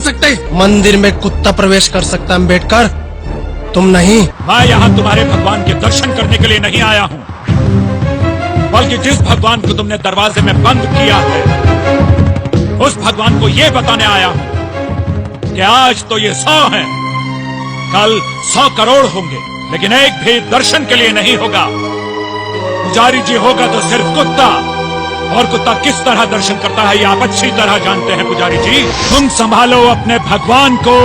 सकते। मंदिर में कुत्ता प्रवेश कर सकता अम्बेडकर, तुम नहीं। मैं यहाँ तुम्हारे भगवान के दर्शन करने के लिए नहीं आया हूँ, बल्कि जिस भगवान को तुमने दरवाजे में बंद किया है, उस भगवान को ये बताने आया हूँ कि आज तो ये 100 हैं, कल 100 करोड़ होंगे, लेकिन एक भी दर्शन के लिए नहीं होगा। पुजारी जी होगा तो सिर्फ कुत्ता, और कुत्ता किस तरह दर्शन करता है ये आप अच्छी तरह जानते हैं। पुजारी जी, तुम संभालो अपने भगवान को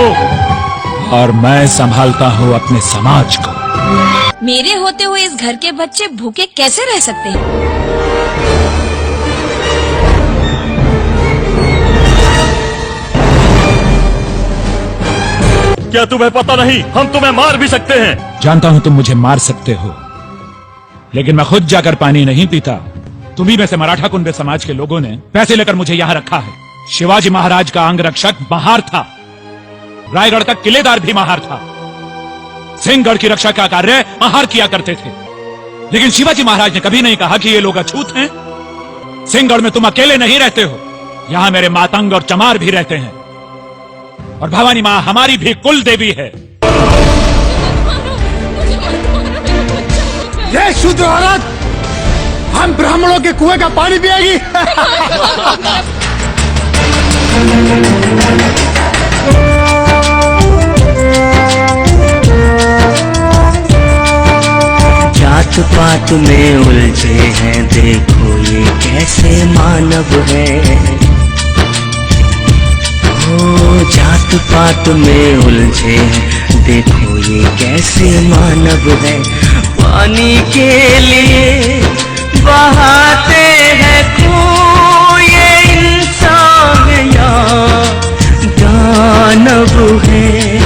और मैं संभालता हूँ अपने समाज को। मेरे होते हुए इस घर के बच्चे भूखे कैसे रह सकते हैं? क्या तुम्हें पता नहीं, हम तुम्हें मार भी सकते हैं। जानता हूँ तुम मुझे मार सकते हो, लेकिन मैं खुद जाकर पानी नहीं पीता। तुम्ही में से मराठा कुंबे समाज के लोगों ने पैसे लेकर मुझे यहाँ रखा है। शिवाजी महाराज का अंगरक्षक महार था, रायगढ़ का किलेदार भी महार था, सिंहगढ़ की रक्षा का कार्य महार किया करते थे। लेकिन शिवाजी महाराज ने कभी नहीं कहा कि ये लोग अछूत हैं। सिंहगढ़ में तुम अकेले नहीं रहते हो, यहाँ मेरे मातंग और चमार भी रहते हैं, और भवानी माँ हमारी भी कुल देवी है। ये शूद्र औरत हम ब्राह्मणों के कुएं का पानी पिएगी। जात पात में उलझे हैं, देखो ये कैसे मानव है। ओ जात पात में उलझे हैं, देखो ये कैसे मानव है। पानी के लिए बहाते हैं खून, ये इंसान या दानव है।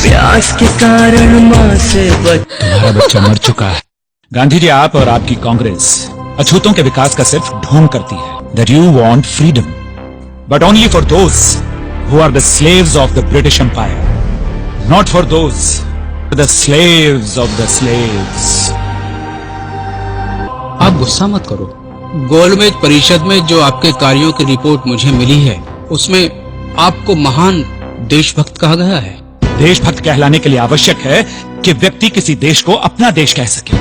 प्यास के कारण माँ से तुम्हारा बच्चा मर चुका है। गांधी जी, आप और आपकी कांग्रेस अछूतों के विकास का सिर्फ ढोंग करती है। That you want freedom, but only for those who are the slaves of the British Empire, not for those who are the slaves of the slaves. आप गुस्सा मत करो। गोलमेज परिषद में जो आपके कार्यों की रिपोर्ट मुझे मिली है, उसमें आपको महान देशभक्त कहा गया है। देशभक्त कहलाने के लिए आवश्यक है कि व्यक्ति किसी देश को अपना देश कह सके।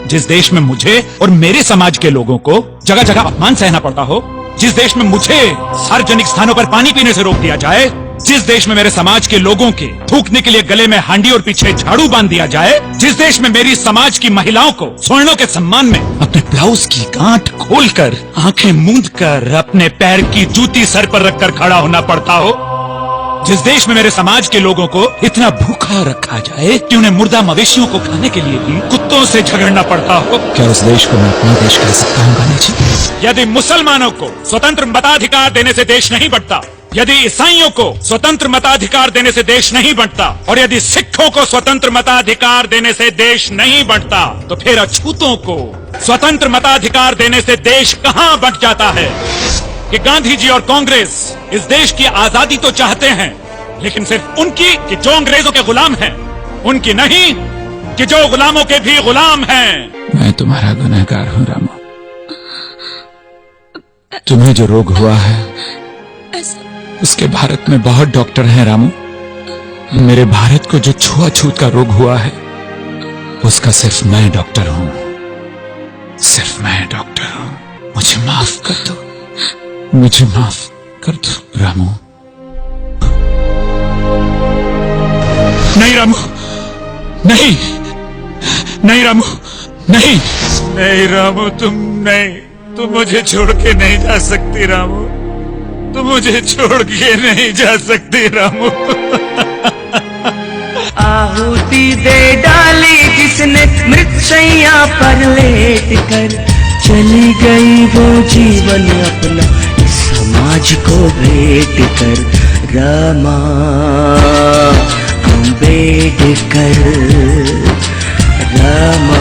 जिस देश में मुझे और मेरे समाज के लोगों को जगह जगह अपमान सहना पड़ता हो, जिस देश में मुझे सार्वजनिक स्थानों पर पानी पीने से रोक दिया जाए, जिस देश में मेरे समाज के लोगों के थूकने के लिए गले में हांडी और पीछे झाड़ू बांध दिया जाए, जिस देश में मेरी समाज की महिलाओं को स्वर्णों के सम्मान में अपने ब्लाउज की गांठ खोलकर, आंखें मूंदकर, अपने पैर की जूती सर पर रखकर खड़ा होना पड़ता हो, जिस देश में मेरे समाज के लोगों को इतना भूखा रखा जाए कि उन्हें मुर्दा मवेशियों को खाने के लिए भी कुत्तों से झगड़ना पड़ता हो, क्या उस देश को मैं अपना देश कह सकता हूँ गांधी जी? यदि मुसलमानों को स्वतंत्र मताधिकार देने से देश नहीं बढ़ता, यदि ईसाइयों को स्वतंत्र मताधिकार देने से देश नहीं बढ़ता, और यदि सिखों को स्वतंत्र मताधिकार देने से देश नहीं बढ़ता, तो फिर अछूतों को स्वतंत्र मताधिकार देने से देश कहाँ बढ़ जाता है? कि गांधी जी और कांग्रेस इस देश की आजादी तो चाहते हैं, लेकिन सिर्फ उनकी कि जो अंग्रेजों के गुलाम हैं, उनकी नहीं कि जो गुलामों के भी गुलाम हैं। मैं तुम्हारा गुनहगार हूँ रामू। तुम्हें जो रोग हुआ है उसके भारत में बहुत डॉक्टर हैं रामू। मेरे भारत को जो छुआछूत का रोग हुआ है उसका सिर्फ मैं डॉक्टर हूँ, सिर्फ मैं डॉक्टर हूँ। मुझे माफ कर दो, मुझे माफ कर दो रामू। नहीं रामू, नहीं, नहीं रामू, नहीं, नहीं रामू, तुम मुझे छोड़ के नहीं जा सकती रामू, तुम मुझे छोड़ के नहीं जा सकती रामू। आहुति दे डाली जिसने मृतशैया पर लेट कर, चली गई वो जीवन अपना समाज को भेंट कर। रमा अम्बेडकर, रमा